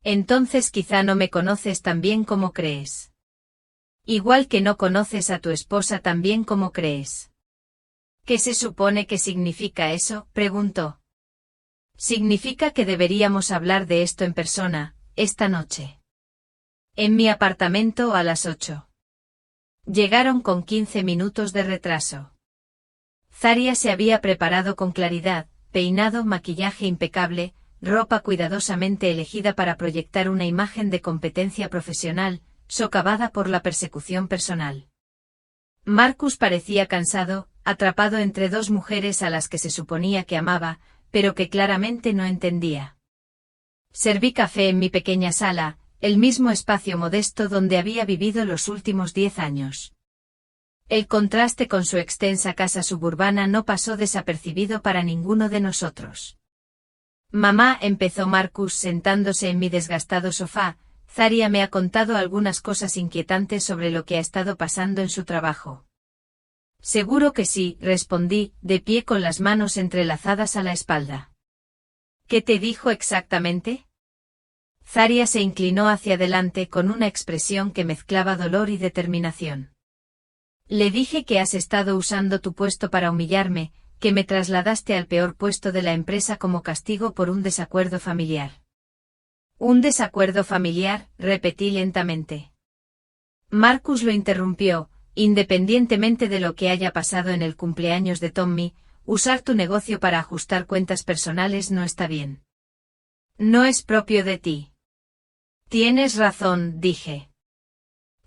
Entonces quizá no me conoces tan bien como crees. Igual que no conoces a tu esposa tan bien como crees. ¿Qué se supone que significa eso?, preguntó. Significa que deberíamos hablar de esto en persona, esta noche. En mi apartamento a las 8. Llegaron con 15 minutos de retraso. Zaria se había preparado con claridad, peinado, maquillaje impecable, ropa cuidadosamente elegida para proyectar una imagen de competencia profesional, socavada por la persecución personal. Marcus parecía cansado, atrapado entre dos mujeres a las que se suponía que amaba, pero que claramente no entendía. Serví café en mi pequeña sala, el mismo espacio modesto donde había vivido los últimos 10 años. El contraste con su extensa casa suburbana no pasó desapercibido para ninguno de nosotros. Mamá, empezó Marcus sentándose en mi desgastado sofá, Zaria me ha contado algunas cosas inquietantes sobre lo que ha estado pasando en su trabajo. Seguro que sí, respondí, de pie con las manos entrelazadas a la espalda. ¿Qué te dijo exactamente? Zaria se inclinó hacia adelante con una expresión que mezclaba dolor y determinación. Le dije que has estado usando tu puesto para humillarme, que me trasladaste al peor puesto de la empresa como castigo por un desacuerdo familiar. Un desacuerdo familiar, repetí lentamente. Marcus lo interrumpió, independientemente de lo que haya pasado en el cumpleaños de Tommy, usar tu negocio para ajustar cuentas personales no está bien. No es propio de ti. Tienes razón, dije.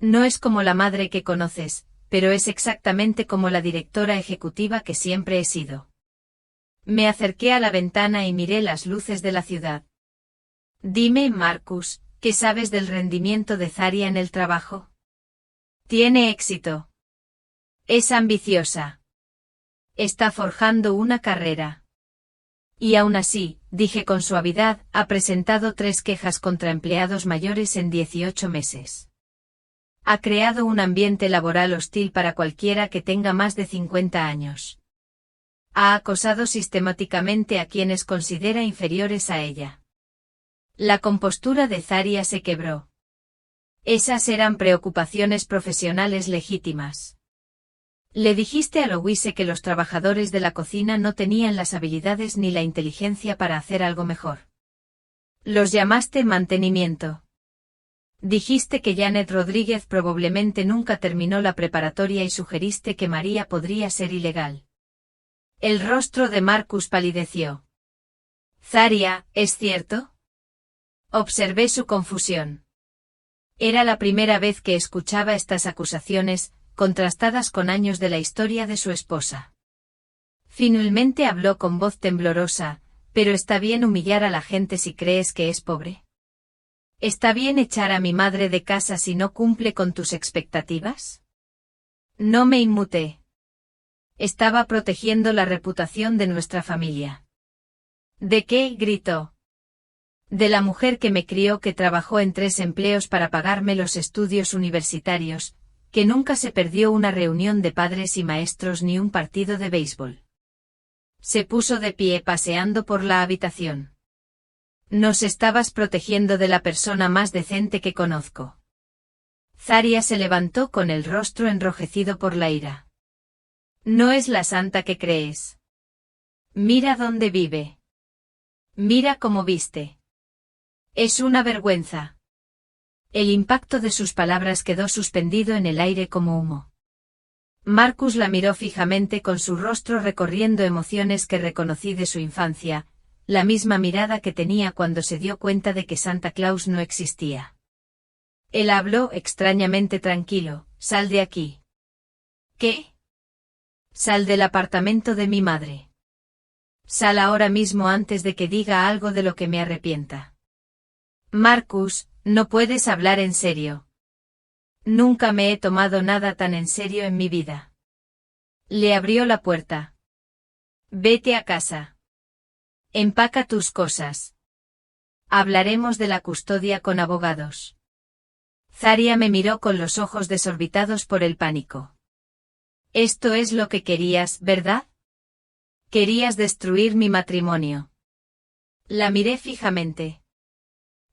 No es como la madre que conoces, pero es exactamente como la directora ejecutiva que siempre he sido. Me acerqué a la ventana y miré las luces de la ciudad. Dime, Marcus, ¿qué sabes del rendimiento de Zaria en el trabajo? Tiene éxito. Es ambiciosa. Está forjando una carrera. Y aún así, dije con suavidad, ha presentado 3 quejas contra empleados mayores en 18 meses. Ha creado un ambiente laboral hostil para cualquiera que tenga más de 50 años. Ha acosado sistemáticamente a quienes considera inferiores a ella. La compostura de Zaria se quebró. Esas eran preocupaciones profesionales legítimas. Le dijiste a Louise que los trabajadores de la cocina no tenían las habilidades ni la inteligencia para hacer algo mejor. Los llamaste mantenimiento. Dijiste que Janet Rodríguez probablemente nunca terminó la preparatoria y sugeriste que María podría ser ilegal. El rostro de Marcus palideció. Zaria, ¿es cierto? Observé su confusión. Era la primera vez que escuchaba estas acusaciones, contrastadas con años de la historia de su esposa. Finalmente habló con voz temblorosa, pero está bien humillar a la gente si crees que es pobre. ¿Está bien echar a mi madre de casa si no cumple con tus expectativas? No me inmuté. Estaba protegiendo la reputación de nuestra familia. ¿De qué? Gritó. De la mujer que me crió, que trabajó en 3 empleos para pagarme los estudios universitarios, que nunca se perdió una reunión de padres y maestros ni un partido de béisbol. Se puso de pie paseando por la habitación. Nos estabas protegiendo de la persona más decente que conozco. Zaria se levantó con el rostro enrojecido por la ira. No es la santa que crees. Mira dónde vive. Mira cómo viste. Es una vergüenza. El impacto de sus palabras quedó suspendido en el aire como humo. Marcus la miró fijamente con su rostro recorriendo emociones que reconocí de su infancia, la misma mirada que tenía cuando se dio cuenta de que Santa Claus no existía. Él habló extrañamente tranquilo, sal de aquí. ¿Qué? Sal del apartamento de mi madre. Sal ahora mismo antes de que diga algo de lo que me arrepienta. Marcus, no puedes hablar en serio. Nunca me he tomado nada tan en serio en mi vida. Le abrió la puerta. Vete a casa. Empaca tus cosas. Hablaremos de la custodia con abogados. Zaria me miró con los ojos desorbitados por el pánico. Esto es lo que querías, ¿verdad? Querías destruir mi matrimonio. La miré fijamente.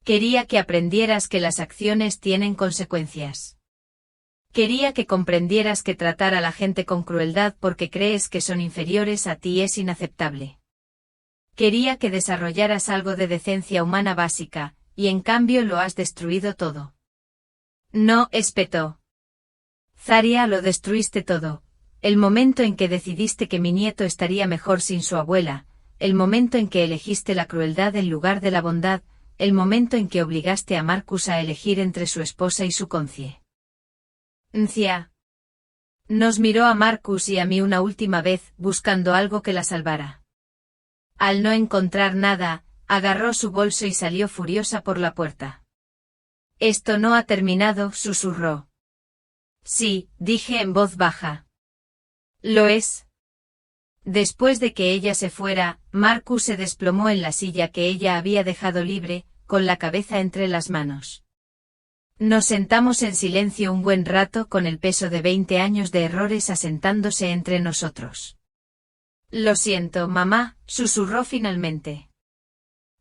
Quería que aprendieras que las acciones tienen consecuencias. Quería que comprendieras que tratar a la gente con crueldad porque crees que son inferiores a ti es inaceptable. Quería que desarrollaras algo de decencia humana básica, y en cambio lo has destruido todo. No, espetó. Zaria, lo destruiste todo. El momento en que decidiste que mi nieto estaría mejor sin su abuela, el momento en que elegiste la crueldad en lugar de la bondad, el momento en que obligaste a Marcus a elegir entre su esposa y su conciencia. Nos miró a Marcus y a mí una última vez, buscando algo que la salvara. Al no encontrar nada, agarró su bolso y salió furiosa por la puerta. Esto no ha terminado, susurró. Sí, dije en voz baja. Lo es. Después de que ella se fuera, Marcus se desplomó en la silla que ella había dejado libre, con la cabeza entre las manos. Nos sentamos en silencio un buen rato con el peso de 20 años de errores asentándose entre nosotros. Lo siento, mamá, susurró finalmente.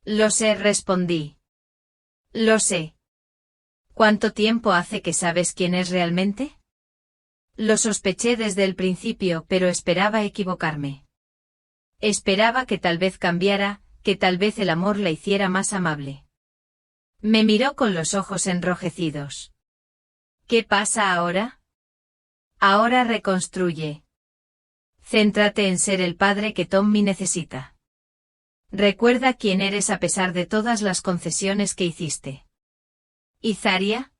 Lo sé, respondí. Lo sé. ¿Cuánto tiempo hace que sabes quién es realmente? Lo sospeché desde el principio, pero esperaba equivocarme. Esperaba que tal vez cambiara, que tal vez el amor la hiciera más amable. Me miró con los ojos enrojecidos. ¿Qué pasa ahora? Ahora reconstruye. Céntrate en ser el padre que Tommy necesita. Recuerda quién eres a pesar de todas las concesiones que hiciste. ¿Y Zarya?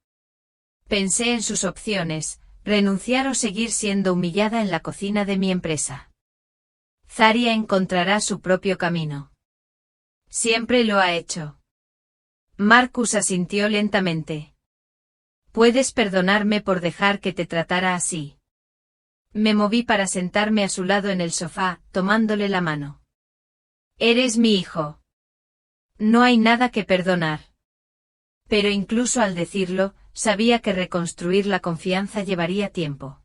Pensé en sus opciones, renunciar o seguir siendo humillada en la cocina de mi empresa. Zarya encontrará su propio camino. Siempre lo ha hecho. Marcus asintió lentamente. Puedes perdonarme por dejar que te tratara así. Me moví para sentarme a su lado en el sofá, tomándole la mano. Eres mi hijo. No hay nada que perdonar. Pero incluso al decirlo, sabía que reconstruir la confianza llevaría tiempo.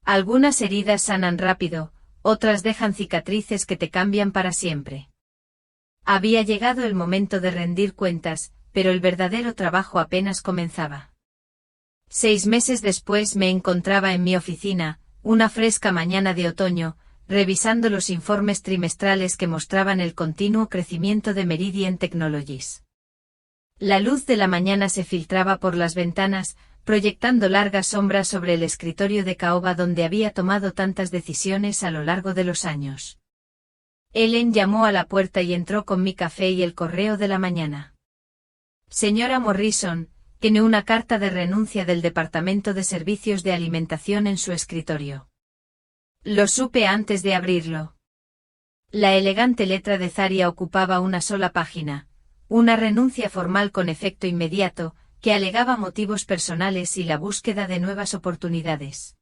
Algunas heridas sanan rápido, otras dejan cicatrices que te cambian para siempre. Había llegado el momento de rendir cuentas, pero el verdadero trabajo apenas comenzaba. 6 meses después me encontraba en mi oficina, una fresca mañana de otoño, revisando los informes trimestrales que mostraban el continuo crecimiento de Meridian Technologies. La luz de la mañana se filtraba por las ventanas, proyectando largas sombras sobre el escritorio de caoba donde había tomado tantas decisiones a lo largo de los años. Ellen llamó a la puerta y entró con mi café y el correo de la mañana. Señora Morrison, tiene una carta de renuncia del Departamento de Servicios de Alimentación en su escritorio. Lo supe antes de abrirlo. La elegante letra de Zarya ocupaba una sola página, una renuncia formal con efecto inmediato, que alegaba motivos personales y la búsqueda de nuevas oportunidades.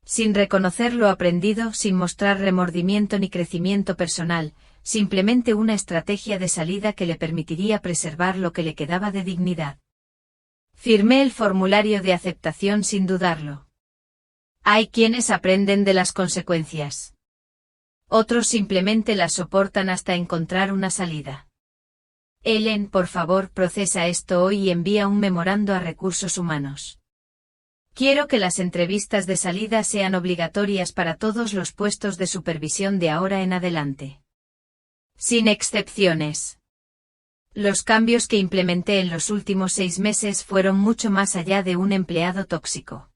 Sin reconocer lo aprendido, sin mostrar remordimiento ni crecimiento personal, simplemente una estrategia de salida que le permitiría preservar lo que le quedaba de dignidad. Firmé el formulario de aceptación sin dudarlo. Hay quienes aprenden de las consecuencias. Otros simplemente las soportan hasta encontrar una salida. Ellen, por favor, procesa esto hoy y envía un memorando a Recursos Humanos. Quiero que las entrevistas de salida sean obligatorias para todos los puestos de supervisión de ahora en adelante. Sin excepciones. Los cambios que implementé en los últimos 6 meses fueron mucho más allá de un empleado tóxico.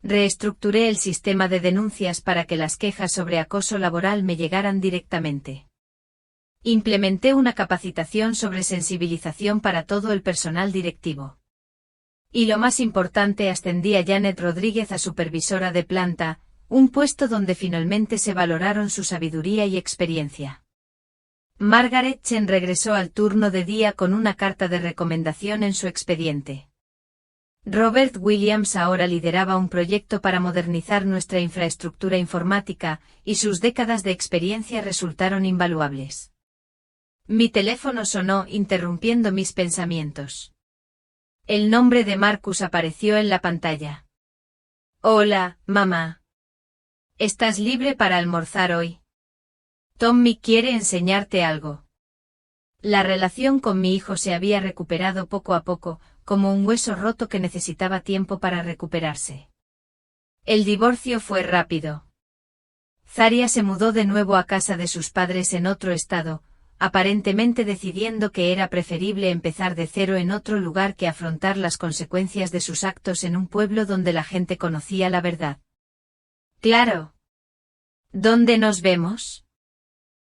Reestructuré el sistema de denuncias para que las quejas sobre acoso laboral me llegaran directamente. Implementé una capacitación sobre sensibilización para todo el personal directivo. Y lo más importante, ascendí a Janet Rodríguez a supervisora de planta, un puesto donde finalmente se valoraron su sabiduría y experiencia. Margaret Chen regresó al turno de día con una carta de recomendación en su expediente. Robert Williams ahora lideraba un proyecto para modernizar nuestra infraestructura informática, y sus décadas de experiencia resultaron invaluables. Mi teléfono sonó, interrumpiendo mis pensamientos. El nombre de Marcus apareció en la pantalla. Hola, mamá. ¿Estás libre para almorzar hoy? Tommy quiere enseñarte algo. La relación con mi hijo se había recuperado poco a poco, como un hueso roto que necesitaba tiempo para recuperarse. El divorcio fue rápido. Zarya se mudó de nuevo a casa de sus padres en otro estado, aparentemente decidiendo que era preferible empezar de cero en otro lugar que afrontar las consecuencias de sus actos en un pueblo donde la gente conocía la verdad. Claro. ¿Dónde nos vemos?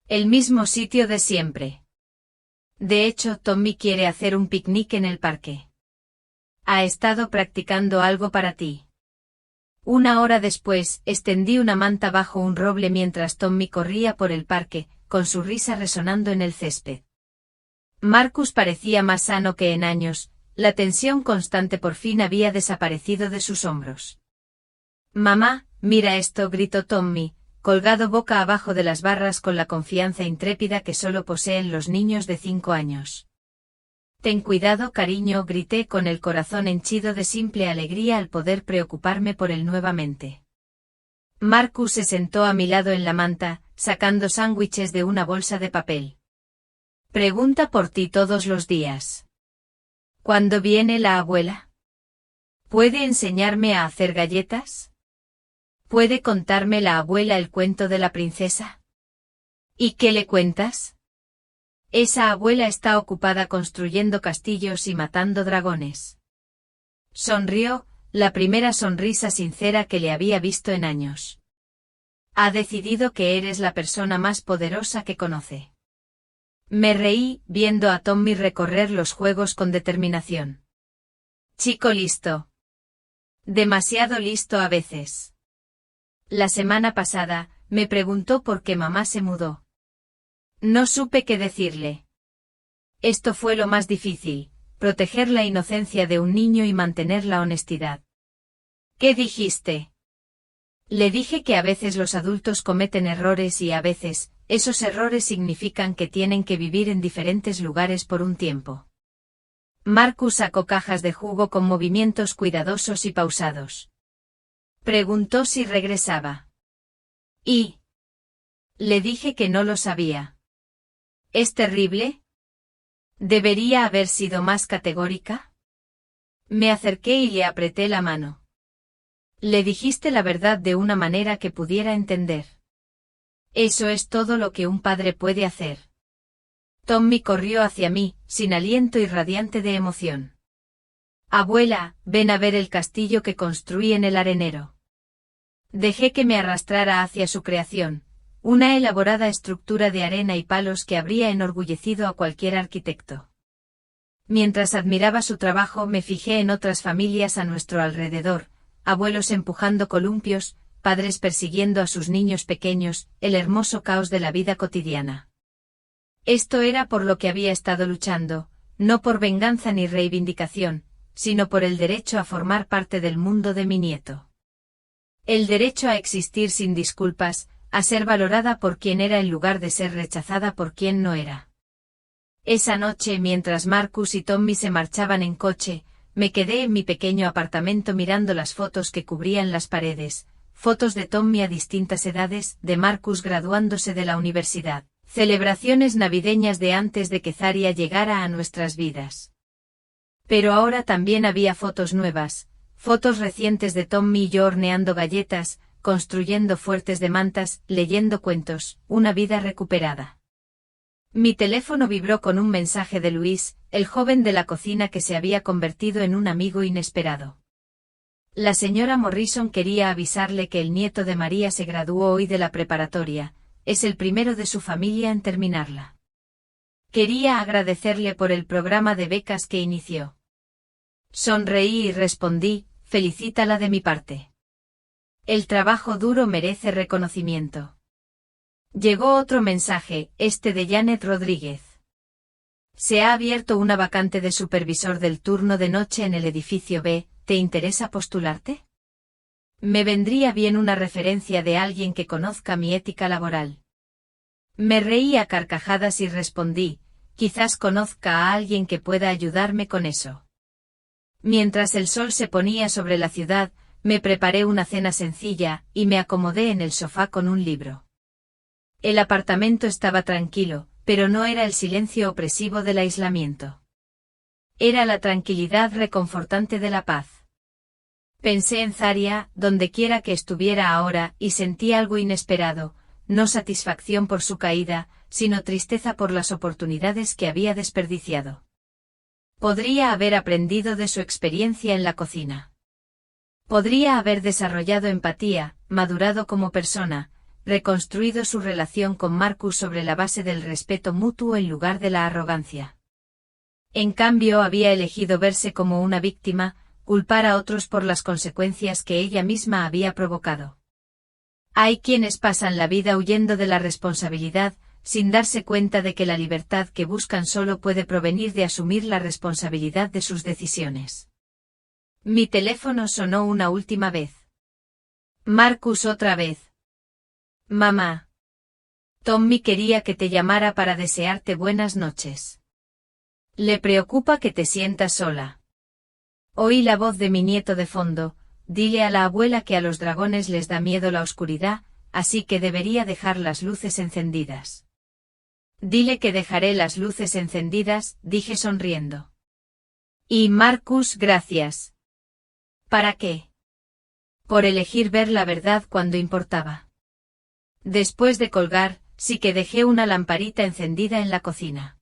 El mismo sitio de siempre. De hecho, Tommy quiere hacer un picnic en el parque. Ha estado practicando algo para ti. 1 hora después, extendí una manta bajo un roble mientras Tommy corría por el parque, con su risa resonando en el césped. Marcus parecía más sano que en años, la tensión constante por fin había desaparecido de sus hombros. Mamá, mira esto, gritó Tommy, colgado boca abajo de las barras con la confianza intrépida que solo poseen los niños de 5 años. Ten cuidado, cariño, grité con el corazón henchido de simple alegría al poder preocuparme por él nuevamente. Marcus se sentó a mi lado en la manta, sacando sándwiches de una bolsa de papel. Pregunta por ti todos los días. ¿Cuándo viene la abuela? ¿Puede enseñarme a hacer galletas? ¿Puede contarme la abuela el cuento de la princesa? ¿Y qué le cuentas? Esa abuela está ocupada construyendo castillos y matando dragones. Sonrió, la primera sonrisa sincera que le había visto en años. Ha decidido que eres la persona más poderosa que conoce. Me reí, viendo a Tommy recorrer los juegos con determinación. Chico listo. Demasiado listo a veces. La semana pasada, me preguntó por qué mamá se mudó. No supe qué decirle. Esto fue lo más difícil, proteger la inocencia de un niño y mantener la honestidad. ¿Qué dijiste? Le dije que a veces los adultos cometen errores y a veces, esos errores significan que tienen que vivir en diferentes lugares por un tiempo. Marcus sacó cajas de jugo con movimientos cuidadosos y pausados. Preguntó si regresaba. Y le dije que no lo sabía. ¿Es terrible? ¿Debería haber sido más categórica? Me acerqué y le apreté la mano. Le dijiste la verdad de una manera que pudiera entender. Eso es todo lo que un padre puede hacer. Tommy corrió hacia mí, sin aliento y radiante de emoción. Abuela, ven a ver el castillo que construí en el arenero. Dejé que me arrastrara hacia su creación, una elaborada estructura de arena y palos que habría enorgullecido a cualquier arquitecto. Mientras admiraba su trabajo me fijé en otras familias a nuestro alrededor, abuelos empujando columpios, padres persiguiendo a sus niños pequeños, el hermoso caos de la vida cotidiana. Esto era por lo que había estado luchando, no por venganza ni reivindicación, sino por el derecho a formar parte del mundo de mi nieto. El derecho a existir sin disculpas, a ser valorada por quien era en lugar de ser rechazada por quien no era. Esa noche, mientras Marcus y Tommy se marchaban en coche, me quedé en mi pequeño apartamento mirando las fotos que cubrían las paredes, fotos de Tommy a distintas edades, de Marcus graduándose de la universidad, celebraciones navideñas de antes de que Zaria llegara a nuestras vidas. Pero ahora también había fotos nuevas, fotos recientes de Tommy y yo horneando galletas, construyendo fuertes de mantas, leyendo cuentos, una vida recuperada. Mi teléfono vibró con un mensaje de Luis, el joven de la cocina que se había convertido en un amigo inesperado. La señora Morrison quería avisarle que el nieto de María se graduó hoy de la preparatoria, es el primero de su familia en terminarla. Quería agradecerle por el programa de becas que inició. Sonreí y respondí, felicítala de mi parte. El trabajo duro merece reconocimiento. Llegó otro mensaje, este de Janet Rodríguez. Se ha abierto una vacante de supervisor del turno de noche en el edificio B, ¿te interesa postularte? Me vendría bien una referencia de alguien que conozca mi ética laboral. Me reí a carcajadas y respondí, quizás conozca a alguien que pueda ayudarme con eso. Mientras el sol se ponía sobre la ciudad, me preparé una cena sencilla, y me acomodé en el sofá con un libro. El apartamento estaba tranquilo, pero no era el silencio opresivo del aislamiento. Era la tranquilidad reconfortante de la paz. Pensé en Zaria, donde quiera que estuviera ahora, y sentí algo inesperado, no satisfacción por su caída, sino tristeza por las oportunidades que había desperdiciado. Podría haber aprendido de su experiencia en la cocina. Podría haber desarrollado empatía, madurado como persona, reconstruido su relación con Marcus sobre la base del respeto mutuo en lugar de la arrogancia. En cambio había elegido verse como una víctima, culpar a otros por las consecuencias que ella misma había provocado. Hay quienes pasan la vida huyendo de la responsabilidad, sin darse cuenta de que la libertad que buscan solo puede provenir de asumir la responsabilidad de sus decisiones. Mi teléfono sonó una última vez. Marcus otra vez. Mamá. Tommy quería que te llamara para desearte buenas noches. Le preocupa que te sientas sola. Oí la voz de mi nieto de fondo, dile a la abuela que a los dragones les da miedo la oscuridad, así que debería dejar las luces encendidas. Dile que dejaré las luces encendidas, dije sonriendo. Y Marcus, gracias. ¿Para qué? Por elegir ver la verdad cuando importaba. Después de colgar, sí que dejé una lamparita encendida en la cocina.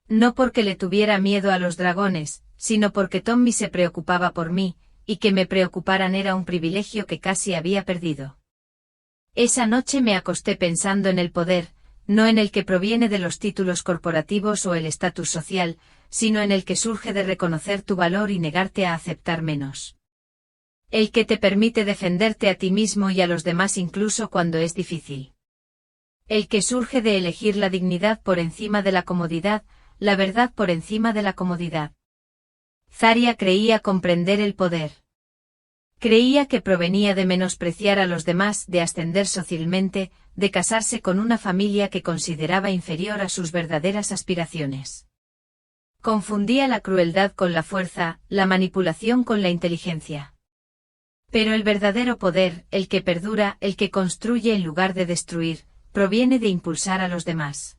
No porque le tuviera miedo a los dragones, sino porque Tommy se preocupaba por mí, y que me preocuparan era un privilegio que casi había perdido. Esa noche me acosté pensando en el poder, no en el que proviene de los títulos corporativos o el estatus social, sino en el que surge de reconocer tu valor y negarte a aceptar menos. El que te permite defenderte a ti mismo y a los demás incluso cuando es difícil. El que surge de elegir la dignidad por encima de la comodidad, la verdad por encima de la comodidad. Zarya creía comprender el poder. Creía que provenía de menospreciar a los demás, de ascender socialmente, de casarse con una familia que consideraba inferior a sus verdaderas aspiraciones. Confundía la crueldad con la fuerza, la manipulación con la inteligencia. Pero el verdadero poder, el que perdura, el que construye en lugar de destruir, proviene de impulsar a los demás.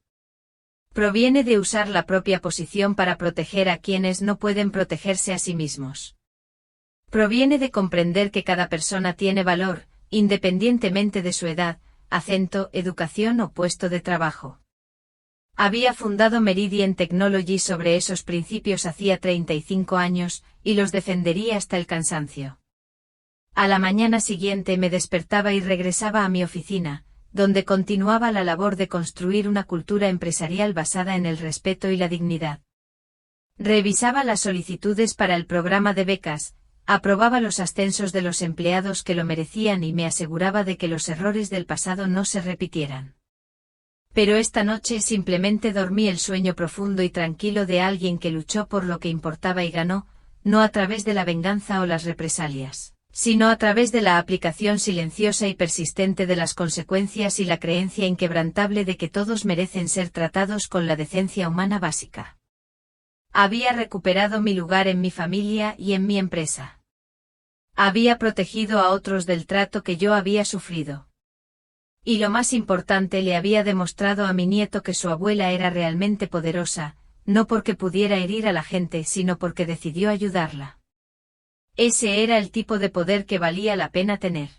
Proviene de usar la propia posición para proteger a quienes no pueden protegerse a sí mismos. Proviene de comprender que cada persona tiene valor, independientemente de su edad, acento, educación o puesto de trabajo. Había fundado Meridian Technology sobre esos principios hacía 35 años, y los defendería hasta el cansancio. A la mañana siguiente me despertaba y regresaba a mi oficina, donde continuaba la labor de construir una cultura empresarial basada en el respeto y la dignidad. Revisaba las solicitudes para el programa de becas, aprobaba los ascensos de los empleados que lo merecían y me aseguraba de que los errores del pasado no se repitieran. Pero esta noche simplemente dormí el sueño profundo y tranquilo de alguien que luchó por lo que importaba y ganó, no a través de la venganza o las represalias, sino a través de la aplicación silenciosa y persistente de las consecuencias y la creencia inquebrantable de que todos merecen ser tratados con la decencia humana básica. Había recuperado mi lugar en mi familia y en mi empresa. Había protegido a otros del trato que yo había sufrido. Y lo más importante, le había demostrado a mi nieto que su abuela era realmente poderosa, no porque pudiera herir a la gente, sino porque decidió ayudarla. Ese era el tipo de poder que valía la pena tener.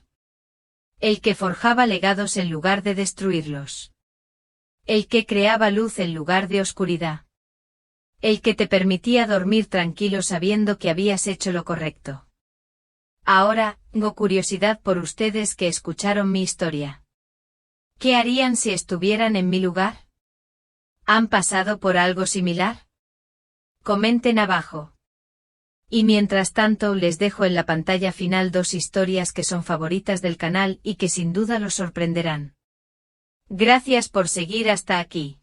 El que forjaba legados en lugar de destruirlos. El que creaba luz en lugar de oscuridad. El que te permitía dormir tranquilo sabiendo que habías hecho lo correcto. Ahora, tengo curiosidad por ustedes que escucharon mi historia. ¿Qué harían si estuvieran en mi lugar? ¿Han pasado por algo similar? Comenten abajo. Y mientras tanto les dejo en la pantalla final 2 historias que son favoritas del canal y que sin duda los sorprenderán. Gracias por seguir hasta aquí.